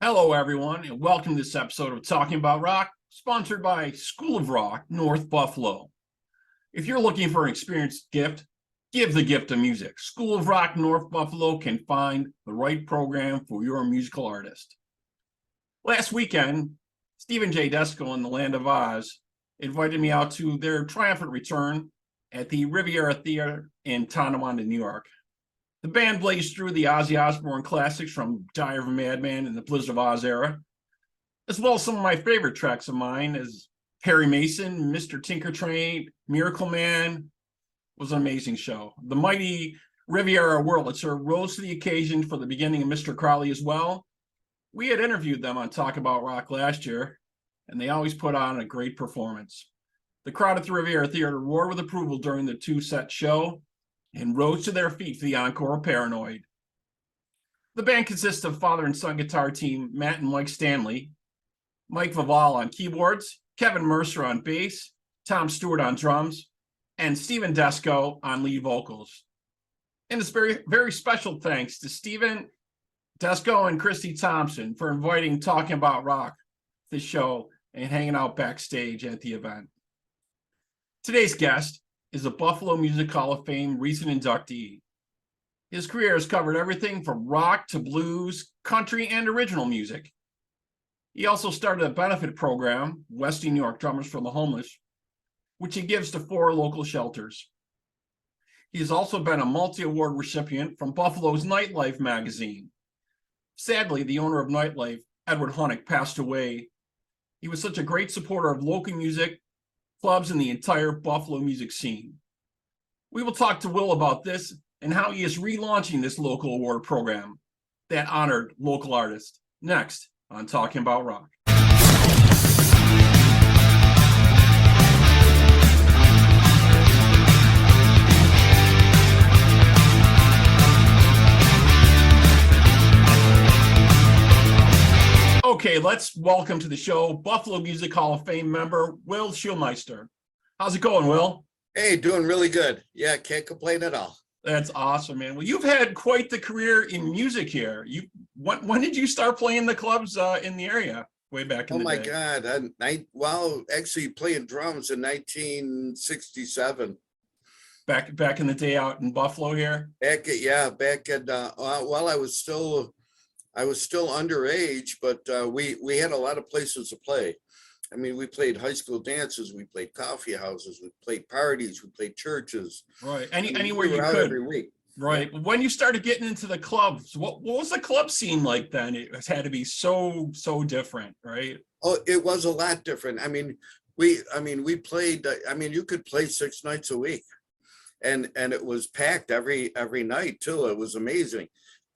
Hello, everyone, and welcome to this episode of Talking About Rock, sponsored by School of Rock, North Buffalo. If you're looking for an experienced gift, give the gift of music. School of Rock, North Buffalo can find the right program for your musical artist. Last weekend, Stephen J. Desco in the Land of Oz invited me out to their triumphant return at the Riviera Theater in Tonawanda, New York. The band blazed through the Ozzy Osbourne classics from Diary of a Madman and the Blizzard of Oz era, as well as some of my favorite tracks of mine as Perry Mason, Mr. Tinker Train, Miracle Man. Was an amazing show. The mighty Riviera Wurlitzer rose to the occasion for the beginning of Mr. Crowley as well. We had interviewed them on Talk About Rock last year, and they always put on a great performance. The crowd at the Riviera Theater roared with approval during the two-set show and rose to their feet for the encore of Paranoid. The band consists of father and son guitar team Matt and Mike Stanley, Mike Vival on keyboards, Kevin Mercer on bass, Tom Stewart on drums, and Stephen Desco on lead vocals. And it's very, very special thanks to Stephen Desco and Christy Thompson for inviting Talking About Rock, the show, and hanging out backstage at the event. Today's guest is a Buffalo Music Hall of Fame recent inductee. His career has covered everything from rock to blues, country, and original music. He also started a benefit program, Western New York Drummers for the Homeless, which he gives to 4 local shelters. He has also been a multi-award recipient from Buffalo's Nightlife magazine. Sadly, the owner of Nightlife, Edward Honeck, passed away. He was such a great supporter of local music, clubs, and the entire Buffalo music scene. We will talk to Will about this and how he is relaunching this local award program that honored local artists. Next on Talking About Rock. Okay, let's welcome to the show Buffalo Music Hall of Fame member Will Schulmeister. How's it going, Will? Hey, doing really good. Yeah, can't complain at all. That's awesome, man. Well, you've had quite the career in music here. When did you start playing the clubs in the area? Way back in the day. Oh my God! Actually, playing drums in 1967. Back in the day out in Buffalo here. Back at well, I was still underage, but we had a lot of places to play. I mean, we played high school dances, we played coffee houses, we played parties, we played churches. Right, anywhere you could. Every week. Right. When you started getting into the clubs, what was the club scene like then? It had to be so different, right? Oh, it was a lot different. I mean, we played. I mean, you could play 6 nights a week, and it was packed every night too. It was amazing.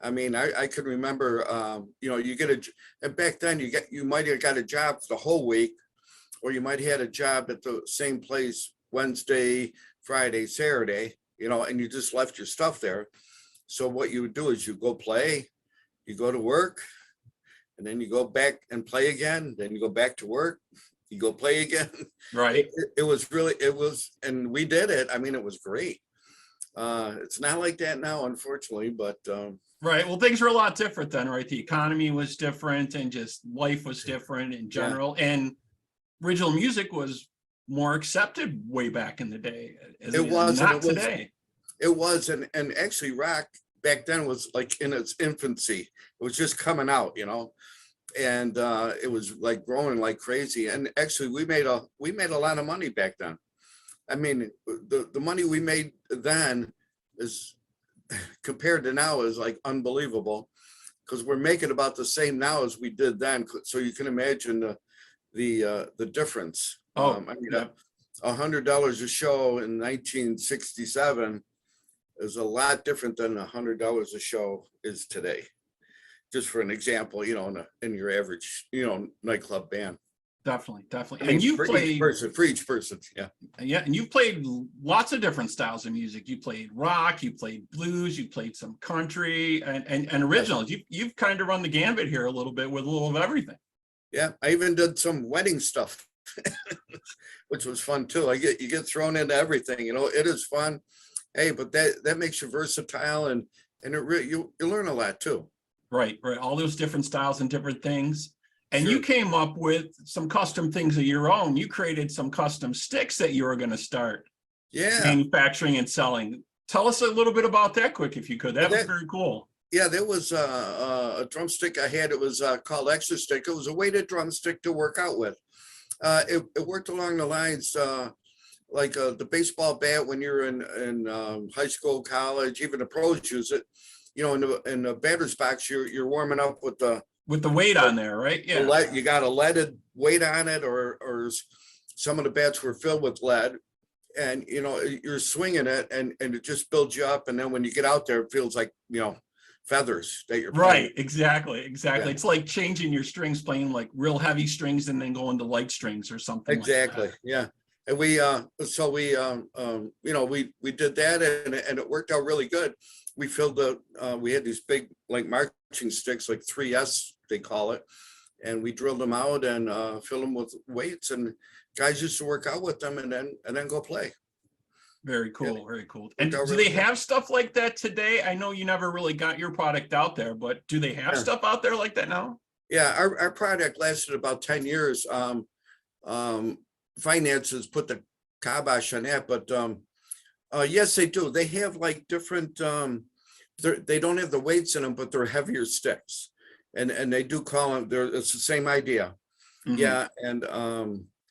I mean, I could remember, you get and back then you might have got a job for the whole week, or you might have had a job at the same place Wednesday, Friday, Saturday, and you just left your stuff there. So what you would do is you go play, you go to work, and then you go back and play again. Then you go back to work, you go play again. Right. It was, and we did it. I mean, it was great. It's not like that now, unfortunately, but right. Well, things were a lot different then, right? The economy was different and just life was different in general. Yeah. And original music was more accepted way back in the day. It was not today. It was, and actually rock back then was like in its infancy. It was just coming out, and it was like growing like crazy. And actually we made a lot of money back then. I mean, the money we made then is compared to now is like unbelievable, because we're making about the same now as we did then. So you can imagine the difference. I mean, yeah. $100 a show in 1967 is a lot different than $100 a show is today. Just for an example, in your average, nightclub band. Definitely. I mean, and you played for each person. Yeah. Yeah. And you've played lots of different styles of music. You played rock, you played blues, you played some country and originals. You've kind of run the gambit here a little bit with a little of everything. Yeah. I even did some wedding stuff, which was fun too. You get thrown into everything, it is fun. Hey, but that makes you versatile and you learn a lot too. Right, right. All those different styles and different things. And you Sure. came up with some custom things of your own. You created some custom sticks that you were going to start Yeah. manufacturing and selling. Tell us a little bit about that quick, if you could. Well, That was very cool. yeah, there was a drumstick I had. It was called Extra Stick. It was a weighted drumstick to work out with. It worked along the lines like the baseball bat when you're in high school, college, even the pros use it. You know, in the batter's box, you're warming up with the Weight on there, right? the Yeah. lead. You got a leaded weight on it, or some of the bats were filled with lead, and you know you're swinging it, and it just builds you up. And then when you get out there, it feels like feathers that you're playing. Right. Exactly. Exactly. Yeah. It's like changing your strings, playing like real heavy strings and then going to light strings or something. Exactly. Yeah. And we we did that, and it worked out really good. We filled we had these big like marching sticks, like 3S they call it, and we drilled them out and filled them with weights, and guys used to work out with them and then go play. Very cool. Yeah. Very cool. And do Worked out they really good. have stuff like that today? I know you never really got your product out there, but do they have Yeah. stuff out there like that now? Yeah, our product lasted about 10 years. Finances put the kibosh on that, but yes, they do. They have like different, they don't have the weights in them, but they're heavier sticks. And they do call them, it's the same idea. Mhm. Yeah,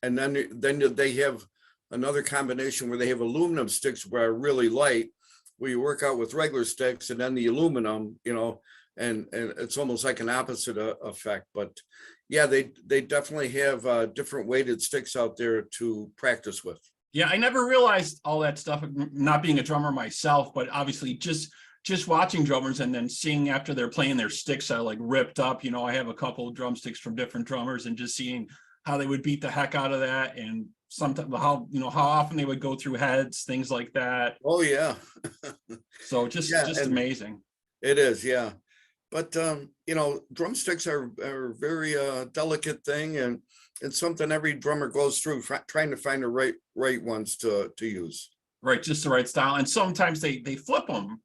and then they have another combination where they have aluminum sticks where are really light, where you work out with regular sticks, and then the aluminum, and it's almost like an opposite effect. But yeah, they definitely have different weighted sticks out there to practice with. Yeah, I never realized all that stuff, not being a drummer myself, but obviously just watching drummers and then seeing after they're playing their sticks are like ripped up. I have a couple of drumsticks from different drummers and just seeing how they would beat the heck out of that, and sometimes how often they would go through heads, things like that. Oh yeah. So just amazing. It is, yeah. But drumsticks are a very delicate thing, and something every drummer goes through, trying to find the right ones to use. Right, just the right style. And sometimes they flip them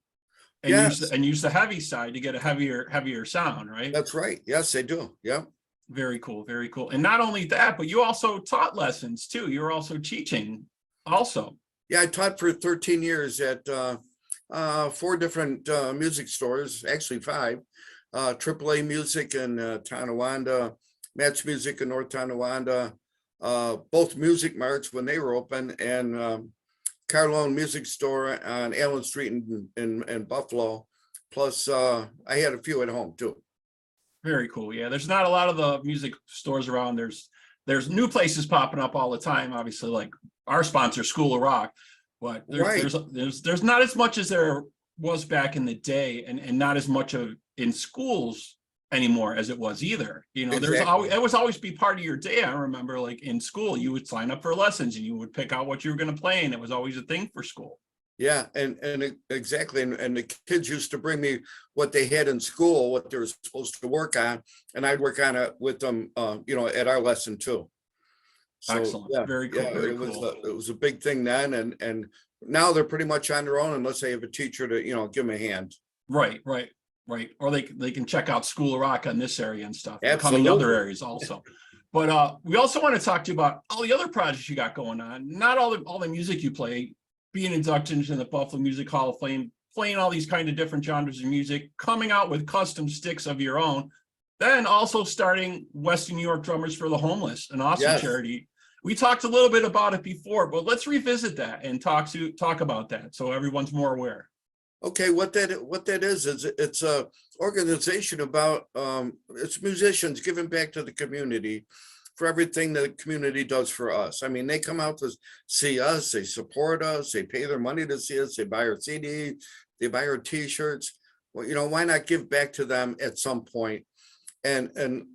and Yes. use the heavy side to get a heavier sound, right? That's right. Yes, they do. Yeah. Very cool, very cool. And not only that, but you also taught lessons too. You're also teaching also. Yeah, I taught for 13 years at 4 different music stores, actually 5. AAA Music in Tonawanda, Match Music in North Tonawanda, both Music Marts when they were open, and Carlone Music Store on Allen Street in Buffalo. Plus, I had a few at home too. Very cool. Yeah, there's not a lot of the music stores around. There's new places popping up all the time. Obviously, like our sponsor, School of Rock, but there's not as much as there was back in the day, and not as much of in schools anymore as it was either. Exactly. It was always be part of your day. I remember, like in school, you would sign up for lessons and you would pick out what you were going to play, and it was always a thing for school. Yeah, and exactly, and the kids used to bring me what they had in school, what they were supposed to work on, and I'd work on it with them, at our lesson too. So, Excellent. Yeah, Very cool. yeah, Very it was cool. it was a big thing then, and now they're pretty much on their own unless they have a teacher to give them a hand. Right. Or they can check out School of Rock on this area and stuff. Absolutely. Coming other areas also. But we also want to talk to you about all the other projects you got going on. Not all the music you play, being inducted into the Buffalo Music Hall of Fame, playing all these kind of different genres of music, coming out with custom sticks of your own, then also starting Western New York Drummers for the Homeless, an awesome Yes. charity. We talked a little bit about it before, but let's revisit that and talk about that so everyone's more aware. Okay, what that is it's a organization about it's musicians giving back to the community for everything the community does for us. I mean, they come out to see us, they support us, they pay their money to see us, they buy our CD, they buy our t-shirts. Well, why not give back to them at some point? And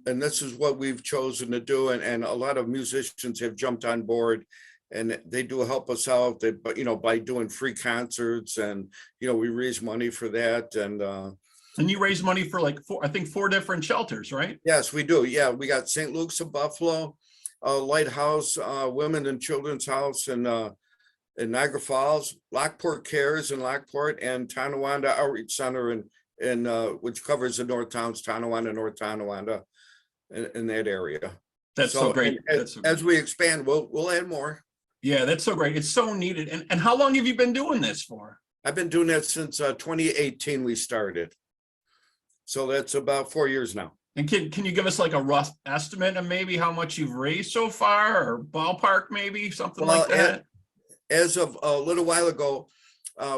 this is what we've chosen to do, and a lot of musicians have jumped on board, and they do help us out. By doing free concerts, and we raise money for that. And you raise money for like 4 different shelters, right? Yes, we do. Yeah, we got St. Luke's of Buffalo, Lighthouse Women and Children's House in Niagara Falls, Lockport Cares in Lockport, and Tonawanda Outreach Center in and which covers the North Towns, Tonawanda, North Tonawanda, in that area. That's so great. and That's so as great. we expand, we'll add more. Yeah, that's so great. It's so needed. And how long have you been doing this for? I've been doing that since 2018 we started. So that's about 4 years now. And can you give us like a rough estimate of maybe how much you've raised so far, or ballpark, maybe something like that? As of a little while ago,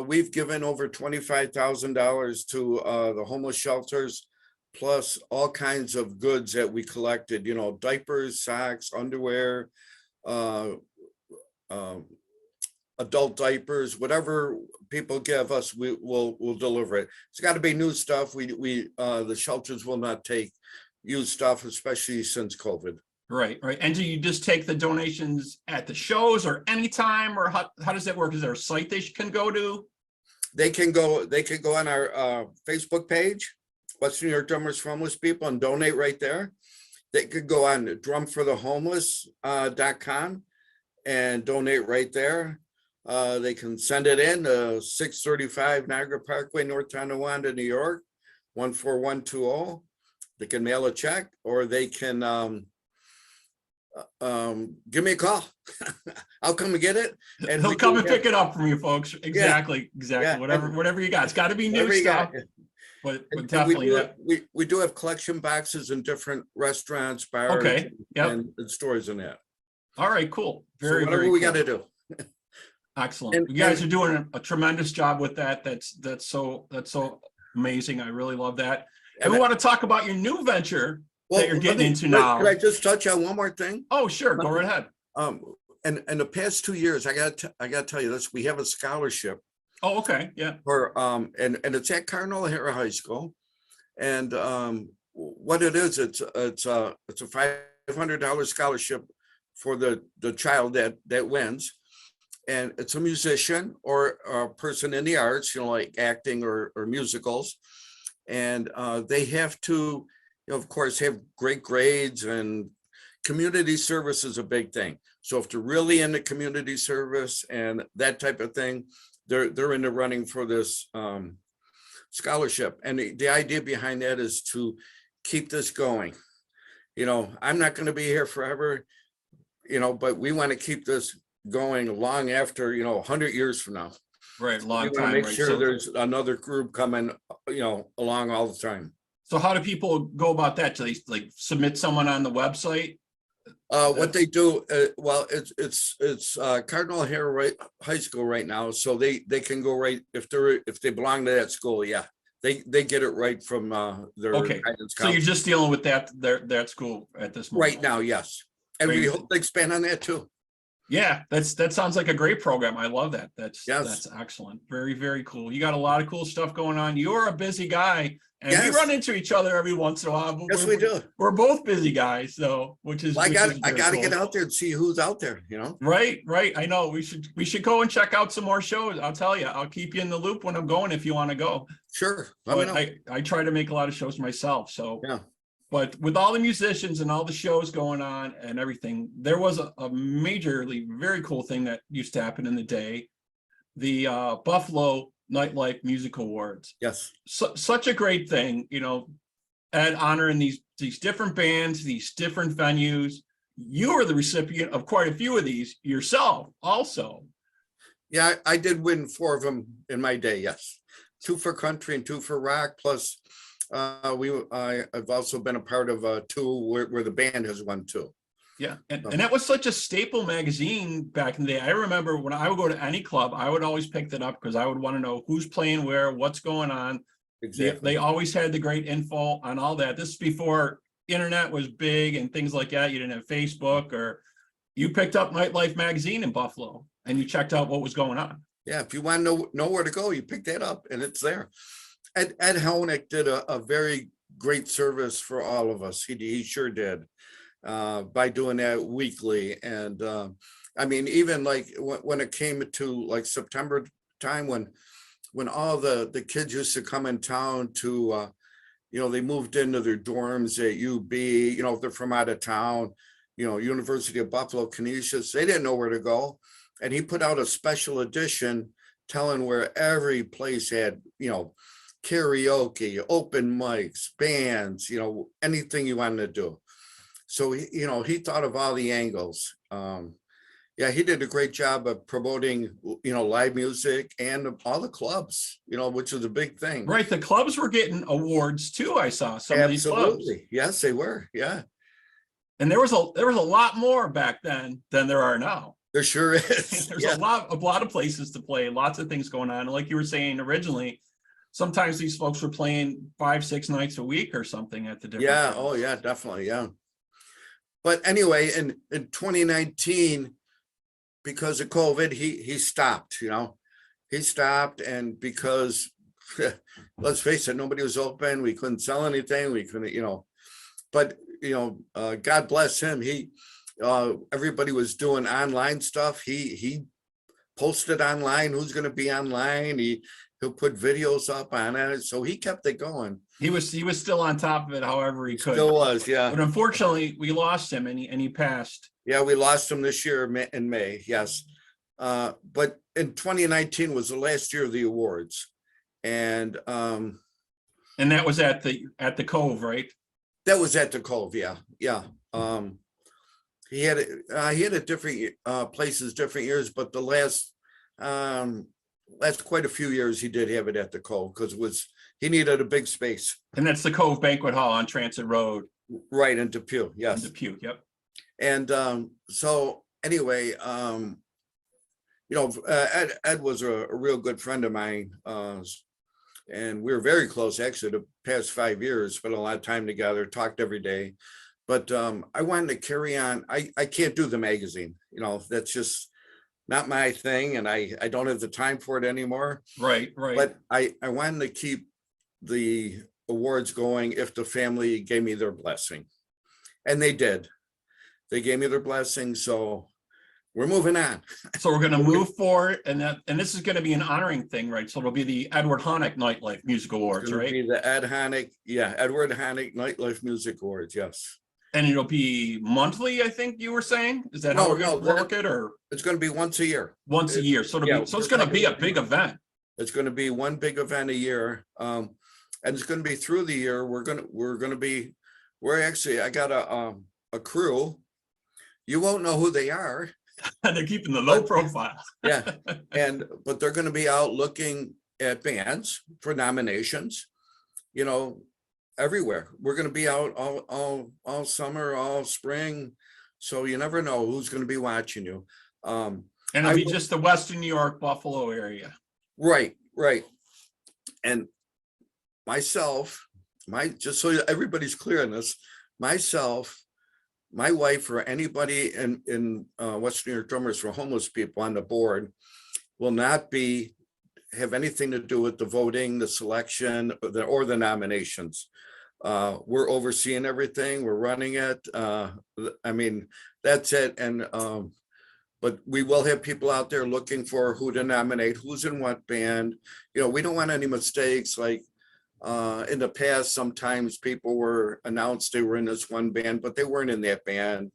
we've given over $25,000 to the homeless shelters, plus all kinds of goods that we collected, you know, diapers, socks, underwear, adult diapers, whatever people give us, we'll deliver it. It's got to be new stuff. The shelters will not take used stuff, especially since COVID. Right. And do you just take the donations at the shows or anytime, or how does that work? Is there a site they can go to? They can go on our Facebook page, Western New York Drummers for Homeless People, and donate right there. They could go on drumforthehomeless.com and donate right there. They can send it in 635 Niagara Parkway, North Tonawanda, New York, 14120. They can mail a check, or they can give me a call. I'll come and get it. And he'll come and pick it up from you folks. Exactly. Yeah. Whatever you got. It's got to be new stuff. But definitely we do have collection boxes in different restaurants, bars, and stores in that. All right, cool. Very, whatever we got to do. Excellent. You guys are doing a tremendous job with that. That's so amazing. I really love that. And we want to talk about your new venture that you're getting into now. Could I just touch on one more thing? Oh, sure. Go right ahead. And in the past 2 years, I got to tell you this, we have a scholarship. Oh, okay. Yeah. For and it's at Cardinal O'Hara High School. And what it is, it's a $500 scholarship for the child that wins. And it's a musician or a person in the arts, you know, like acting or musicals. And they have to, you know, of course, have great grades, and community service is a big thing. So if they're really into community service and that type of thing, they're in the running for this scholarship. And the idea behind that is to keep this going. You know, I'm not going to be here forever, you know, but we want to keep this going long after, you know, 100 years from now. Right, long time. Make sure there's another group coming, you know, along all the time. So how do people go about that? Do they like submit someone on the website? What they do, well, it's Cardinal O'Hara High School right now, so they can go right if they belong to that school. Yeah, they get it right from their guidance so you're just dealing with that school at this moment right now. Yes, and we hope to expand on that too. Yeah, that sounds like a great program. I love that. That's excellent. Very, very cool. You got a lot of cool stuff going on. You're a busy guy, and we run into each other every once in a while. Yes, we do. We're both busy guys, so which is I got to get out there and see who's out there. You know. Right. I know we should go and check out some more shows. I'll tell you. I'll keep you in the loop when I'm going if you want to go. Sure. I try to make a lot of shows myself. So yeah. But with all the musicians and all the shows going on and everything, there was a majorly very cool thing that used to happen in the day, the Buffalo Nightlife Music Awards. Yes. Such a great thing, you know, and honoring these different bands, these different venues. You are the recipient of quite a few of these yourself also. Yeah, I did win 4 of them in my day, yes. 2 for country and 2 for rock, plus I've also been a part of 2 where the band has won 2. Yeah, and that was such a staple magazine back in the day. I remember when I would go to any club, I would always pick that up because I would want to know who's playing where, what's going on. Exactly. They always had the great info on all that. This is before internet was big and things like that. You didn't have Facebook, or you picked up Nightlife magazine in Buffalo and you checked out what was going on. Yeah, if you want to know where to go, you pick that up and it's there. Ed Honeck did a very great service for all of us. He sure did, by doing that weekly. And I mean, even like when it came to like September time, when all the kids used to come in town to, you know, they moved into their dorms at UB, you know, if they're from out of town, you know, University of Buffalo, Canisius, they didn't know where to go. And he put out a special edition telling where every place had, you know, karaoke, open mics, bands, anything you wanted to do. So, he thought of all the angles. Yeah, he did a great job of promoting, live music and all the clubs, which was a big thing. Right. The clubs were getting awards too. I saw some of these clubs. Absolutely. Yes, they were. Yeah. And there was a lot more back then than there are now. There sure is. There's a lot of places to play, lots of things going on. And like you were saying originally, sometimes these folks were playing 5-6 nights a week or something at the different Yeah. clubs. Oh yeah, definitely. Yeah. But anyway, in 2019, because of COVID, he stopped, he stopped. And because let's face it, nobody was open. We couldn't sell anything. We couldn't, but, God bless him. Everybody was doing online stuff. He posted online who's going to be online. He'll put videos up on it. So he kept it going. He was still on top of it however he could. Still was, yeah. But unfortunately, we lost him and he passed. Yeah, we lost him this year in May, yes. But in 2019 was the last year of the awards. And that was at the Cove, right? that was at the Cove, yeah. He had it different places, different years, but the last quite a few years he did have it at the Cove because he needed a big space. And that's the Cove Banquet Hall on Transit Road. Right, in Depew, yes. In Depew, yep. And so anyway, Ed was a real good friend of mine. And we were very close, actually, the past 5 years, spent a lot of time together, talked every day. But I wanted to carry on. I can't do the magazine, that's just not my thing. And I don't have the time for it anymore. Right. But I wanted to keep the awards going if the family gave me their blessing. And they did. They gave me their blessing. So we're moving on. So we're going to move forward, and this is going to be an honoring thing, right? So it'll be the Edward Honeck Nightlife Music Awards, right? Be the Edward Honeck Nightlife Music Awards, yes. And it'll be monthly, I think you were saying. Is that how we're going to work it, or it's going to be once a year? Once a year, so it's going to be a big event. It's going to be one big event a year, and it's going to be through the year. I got a crew. You won't know who they are. They're keeping the low profile. Yeah, but they're going to be out looking at bands for nominations, everywhere. We're going to be out all summer, all spring, so you never know who's going to be watching you. And it'll be just the Western New York, Buffalo area. Right. And myself, just so everybody's clear on this, myself, my wife, or anybody in Western New York Drummers for Homeless People on the board will not have anything to do with the voting, the selection, or the nominations. We're overseeing everything. We're running it. That's it. And but we will have people out there looking for who to nominate, who's in what band. We don't want any mistakes. Like in the past, sometimes people were announced they were in this one band, but they weren't in that band,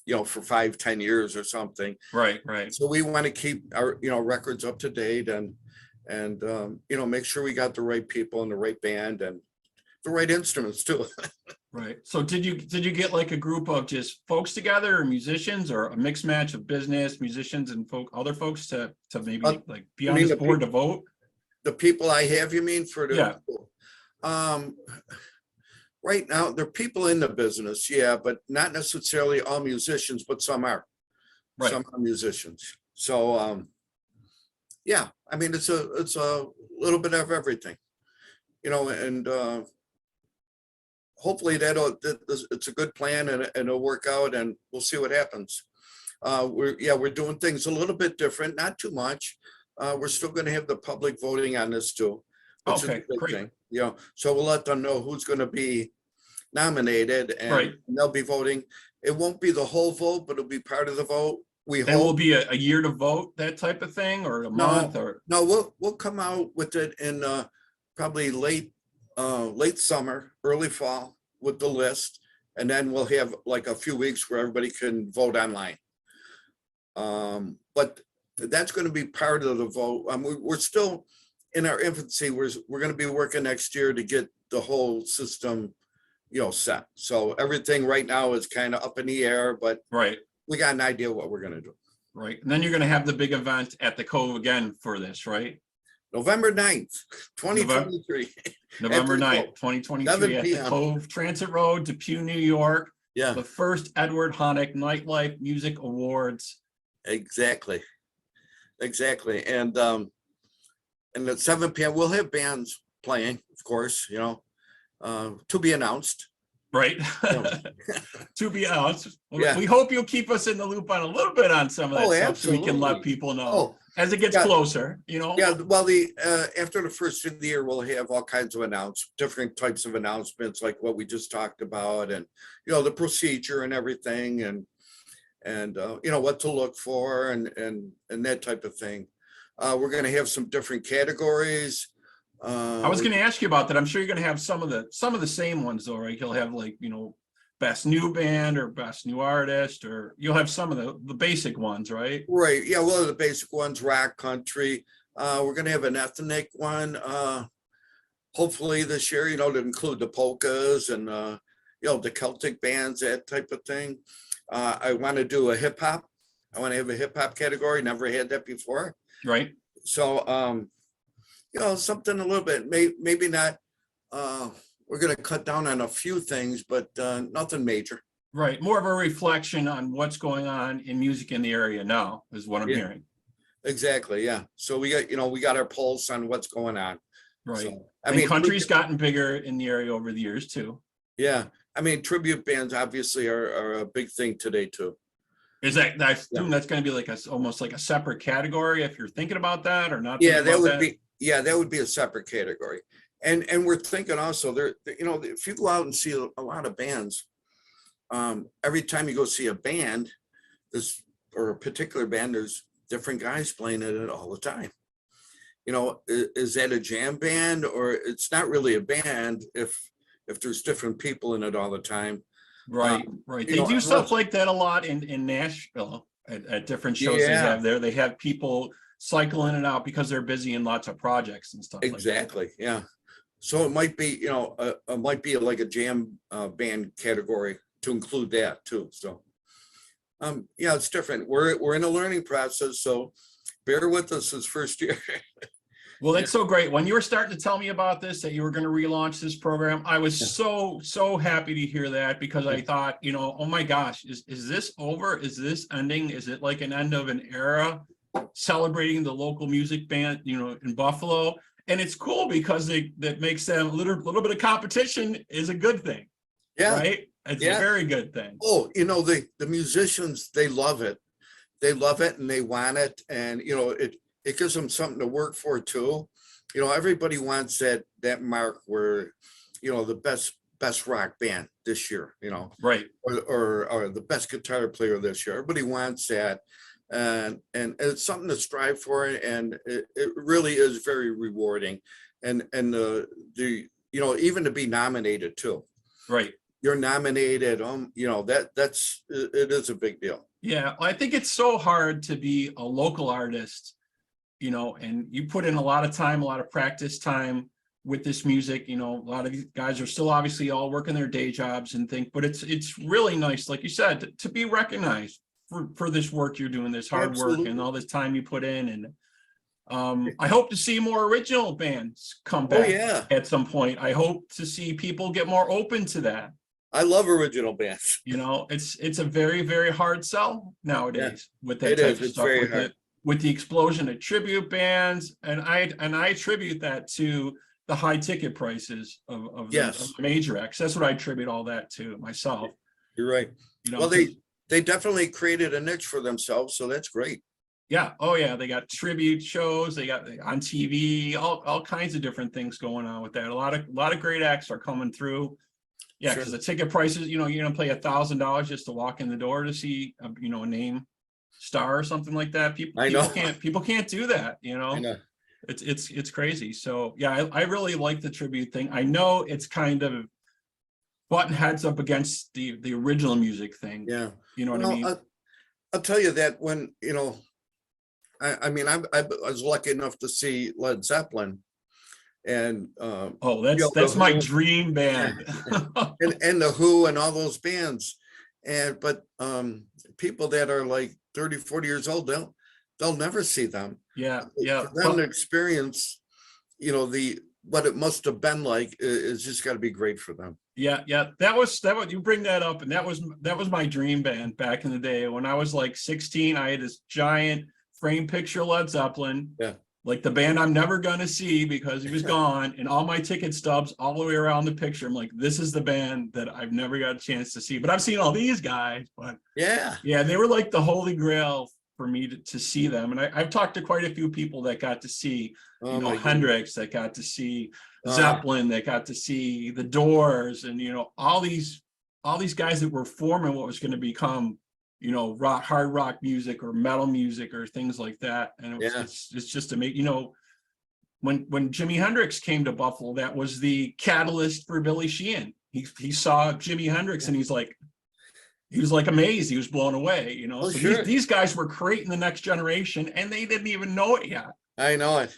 for 5-10 years or something. Right. So we want to keep our, records up to date and make sure we got the right people in the right band and the right instruments too. Right. So did you get like a group of just folks together, or musicians, or a mixed match of business, musicians, and other folks to maybe like be on this board to vote? The people I have, you mean, for the right now, they're people in the business, but not necessarily all musicians, but some are. Right. Some are musicians. So it's a little bit of everything, and hopefully it's a good plan and it'll work out, and we'll see what happens. We're doing things a little bit different, not too much. We're still going to have the public voting on this too. Okay, great. Thing, so we'll let them know who's going to be nominated, and they'll be voting. It won't be the whole vote, but it'll be part of the vote. It will be a year to vote, that type of thing, or a month, or no. We'll come out with it in probably late summer, early fall with the list, and then we'll have like a few weeks where everybody can vote online. But that's going to be part of the vote. We're still in our infancy. We're going to be working next year to get the whole system, set. So everything right now is kind of up in the air, but Right. we got an idea what we're going to do. Right. And then you're going to have the big event at the Cove again for this, right? November 9th, 2023. November At the 9th, Cove, 2023 7 at the p.m. Cove Transit Road, Depew, New York. Yeah, The first Edward Honeck Nightlife Music Awards. exactly. And at 7 p.m. we'll have bands playing, of course, to be announced. Right. Yeah. To be honest, Yeah. we hope you'll keep us in the loop on a little bit on some of that stuff so we can let absolutely. people know Oh, as it gets yeah. closer, Yeah, well, after the first of the year, we'll have all kinds of different types of announcements, like what we just talked about, and the procedure and everything, and what to look for, and that type of thing. We're going to have some different categories. I was going to ask you about that. I'm sure you're going to have some of the same ones though, right? You'll have like, best new band or best new artist, or you'll have some of the basic ones, right? Right. Yeah. Well, the basic ones, rock, country. We're going to have an ethnic one, hopefully this year, to include the polkas and, the Celtic bands, that type of thing. I want to do a hip hop. I want to have a hip hop category. Never had that before. Right. So, something a little bit, maybe not, we're going to cut down on a few things, but nothing major. Right. More of a reflection on what's going on in music in the area now is what I'm hearing. Exactly. Yeah. So we got our pulse on what's going on. Right. So, country's gotten bigger in the area over the years too. Yeah. Tribute bands obviously are a big thing today too. Is I assume that's going to be like almost like a separate category if you're thinking about that or not? Yeah, that would be a separate category. And we're thinking also there, if you go out and see a lot of bands, every time you go see a band, or a particular band, there's different guys playing it all the time. Is that a jam band, or it's not really a band if there's different people in it all the time? Right. They do stuff like that a lot in Nashville at different shows they have there. They have people cycle in and out because they're busy in lots of projects and stuff. Exactly. Like that. Yeah. So it might be, it might be like a jam band category to include that too. So, it's different. We're in a learning process, so bear with us this first year. Well, that's so great. When you were starting to tell me about this, that you were going to relaunch this program, I was so happy to hear that, because I thought, oh my gosh, is this over? Is this ending? Is it like an end of an era celebrating the local music band, in Buffalo? And it's cool because that makes them a little bit of competition is a good thing. Yeah. Right. It's a very good thing. Oh, the musicians, they love it. They love it and they want it. And, it gives them something to work for too. Everybody wants that mark where, the best rock band this year, right. Or the best guitar player this year. Everybody wants that. And it's something to strive for, and it really is very rewarding. And even to be nominated too. Right. You're nominated, that's it is a big deal. Yeah, I think it's so hard to be a local artist, and you put in a lot of time, a lot of practice time with this music. A lot of these guys are still obviously all working their day jobs and but it's really nice, like you said, to be recognized for this work you're doing, this hard work and all this time you put in. And I hope to see more original bands come back at some point. I hope to see people get more open to that. I love original bands. It's a very, very hard sell nowadays with that type of stuff. With the explosion of tribute bands, and I attribute that to the high ticket prices of the major acts. That's what I attribute all that to myself. You're right. Well, they definitely created a niche for themselves, so that's great. Yeah. Oh yeah. They got tribute shows. They got on TV, all kinds of different things going on with that. A lot of great acts are coming through. Yeah, because the ticket prices, you're gonna pay $1,000 just to walk in the door to see a name star or something like that. People can't do that. I know. It's crazy. So yeah, I really like the tribute thing. I know it's kind of button heads up against the original music thing. Yeah. You know what I mean? I'll tell you that when I mean, I was lucky enough to see Led Zeppelin and Oh, you know, that's the my Who, dream yeah, band. and the Who and all those bands. But people that are like 30, 40 years old, they'll never see them. Yeah, yeah. For them to experience, you know, the what it must have been like is just got to be great for them. Yeah, yeah. That was you bring that up, and that was my dream band back in the day. When I was like 16, I had this giant frame picture Led Zeppelin, Yeah. like the band I'm never gonna see because he was gone, and all my ticket stubs all the way around the picture. I'm like, this is the band that I've never got a chance to see. But I've seen all these guys, but Yeah. yeah, they were like the holy grail for me to see them. And I've talked to quite a few people that got to see, Oh my goodness. Hendrix, that got to see Uh, Zeppelin, that got to see the Doors, and all these guys that were forming what was going to become, hard rock music or metal music or things like that. And Yeah. it's just to make, when Jimi Hendrix came to Buffalo, that was the catalyst for Billy Sheehan. He saw Jimi Hendrix and he was like amazed. He was blown away, Oh, So sure. these guys were creating the next generation and they didn't even know it yet, I know it.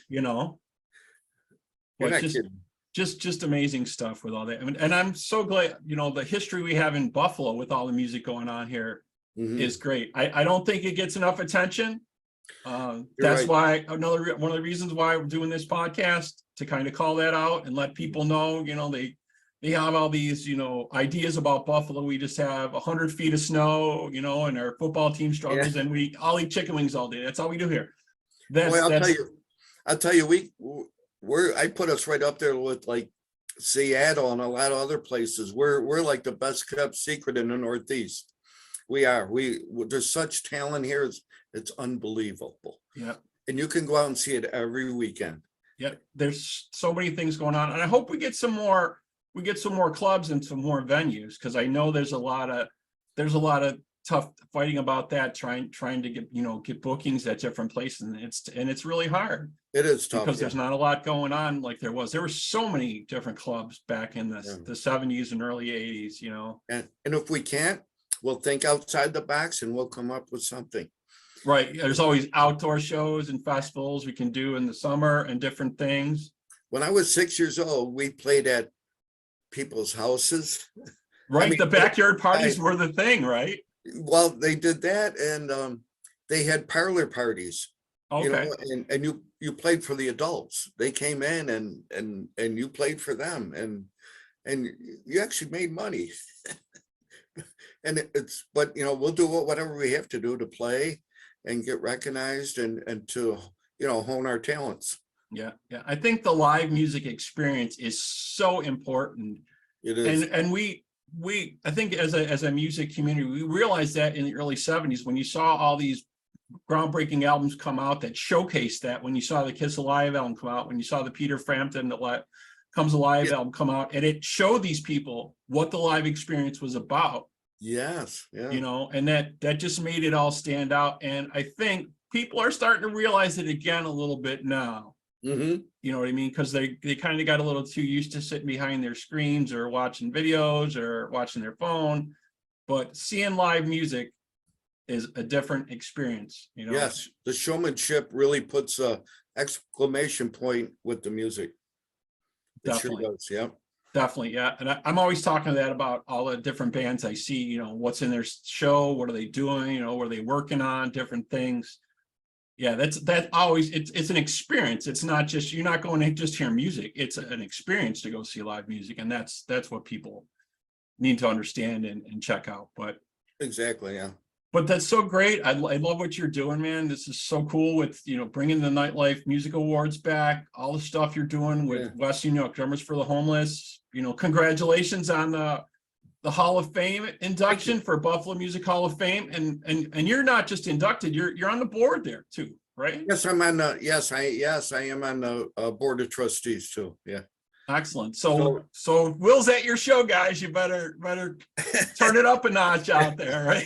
But You're not kidding. just amazing stuff with all that. And I'm so glad, the history we have in Buffalo with all the music going on here Mhm. is great. I don't think it gets enough attention. You're That's right. why one of the reasons why we're doing this podcast, to kind of call that out and let people know, they have all these, ideas about Buffalo. We just have 100 feet of snow, and our football team struggles, and we all eat chicken wings all day. That's all we do here. Boy, I'll tell you, I put us right up there with like Seattle and a lot of other places. We're like the best kept secret in the Northeast. We are. There's such talent here. It's unbelievable. Yeah. And you can go out and see it every weekend. Yeah. There's so many things going on. And I hope we get some more clubs and some more venues, because I know there's a lot of tough fighting about that, trying to get bookings at different places. And it's really hard. It is tough because there's not a lot going on like there were so many different clubs back in the 70s and early 80s, And if we can't, we'll think outside the box and we'll come up with something. Right. There's always outdoor shows and festivals we can do in the summer and different things. When I was 6 years old, we played at people's houses. Right. I mean, the backyard parties were the thing, right? Well, they did that, and they had parlor parties. Okay. And you played for the adults. They came in and you played for them, and you actually made money. And but we'll do whatever we have to do to play and get recognized and to hone our talents. Yeah. I think the live music experience is so important. It is. And we I think as a music community, we realized that in the early 70s when you saw all these groundbreaking albums come out that showcased that, when you saw the Kiss Alive album come out, when you saw the Peter Frampton Comes Alive album come out, and it showed these people what the live experience was about. Yes. Yeah. And that just made it all stand out. And I think people are starting to realize it again a little bit now. Mm-hmm. You know what I mean? Because they kind of got a little too used to sitting behind their screens or watching videos or watching their phone. But seeing live music is a different experience. Yes, the showmanship really puts a exclamation point with the music. Definitely. It sure does. Yeah. Definitely, yeah. And I'm always talking about all the different bands I see, what's in their show, what are they doing, what are they working on, different things. Yeah, that always, it's an experience. It's not just, you're not going to just hear music. It's an experience to go see live music. And that's what people need to understand and check out. But exactly, yeah. But that's so great. I love what you're doing, man. This is so cool with, bringing the Nightlife Music Awards back, all the stuff you're doing with Western New York Drummers for the Homeless. Congratulations on the Hall of Fame induction for Buffalo Music Hall of Fame. And you're not just inducted, you're on the board there too, right? Yes, I'm on the, I am on the board of trustees too. Yeah. Excellent. So Will's at your show, guys. You better turn it up a notch out there, right?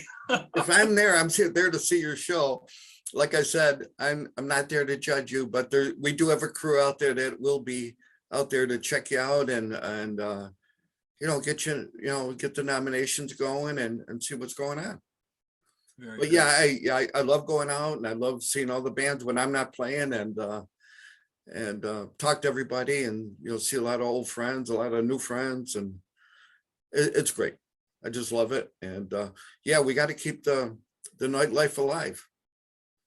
If I'm there, I'm there to see your show. Like I said, I'm not there to judge you, but we do have a crew out there that will be out there to check you out and get the nominations going and see what's going on. Very But good. yeah, I love going out and I love seeing all the bands when I'm not playing and talk to everybody and you'll see a lot of old friends, a lot of new friends, and it's great. I just love it. And yeah, we got to keep the nightlife alive.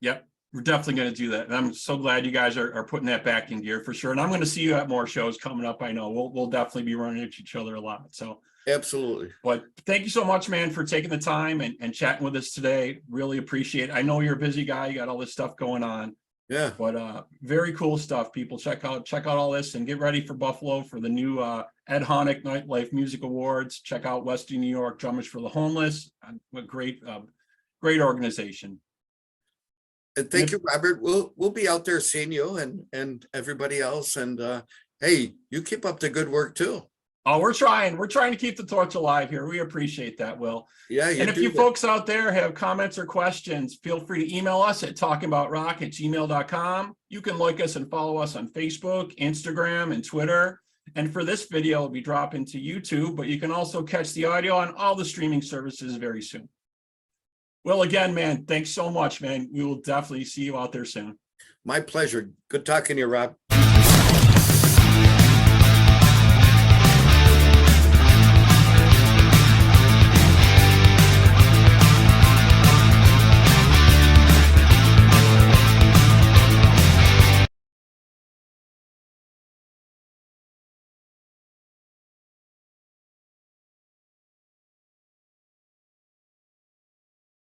Yep, we're definitely going to do that. And I'm so glad you guys are putting that back in gear for sure. And I'm going to see you at more shows coming up. I know we'll definitely be running into each other a lot. So Absolutely. but thank you so much, man, for taking the time and chatting with us today. Really appreciate it. I know you're a busy guy. You got all this stuff going on. Yeah. But very cool stuff. People check out all this and get ready for Buffalo for the new Ed Honeck Nightlife Music Awards. Check out Western New York Drummers for the Homeless. A great organization. And thank you, Robert. We'll be out there seeing you and everybody else. And hey, you keep up the good work too. Oh, we're trying to keep the torch alive here. We appreciate that, Will. Yeah. And if you folks out there have comments or questions, feel free to email us at talkingboutrock@gmail.com. You can like us and follow us on Facebook, Instagram, and Twitter. And for this video, it'll be dropping to YouTube, but you can also catch the audio on all the streaming services very soon. Well, again, man, thanks so much, man. We will definitely see you out there soon. My pleasure. Good talking to you, Rob.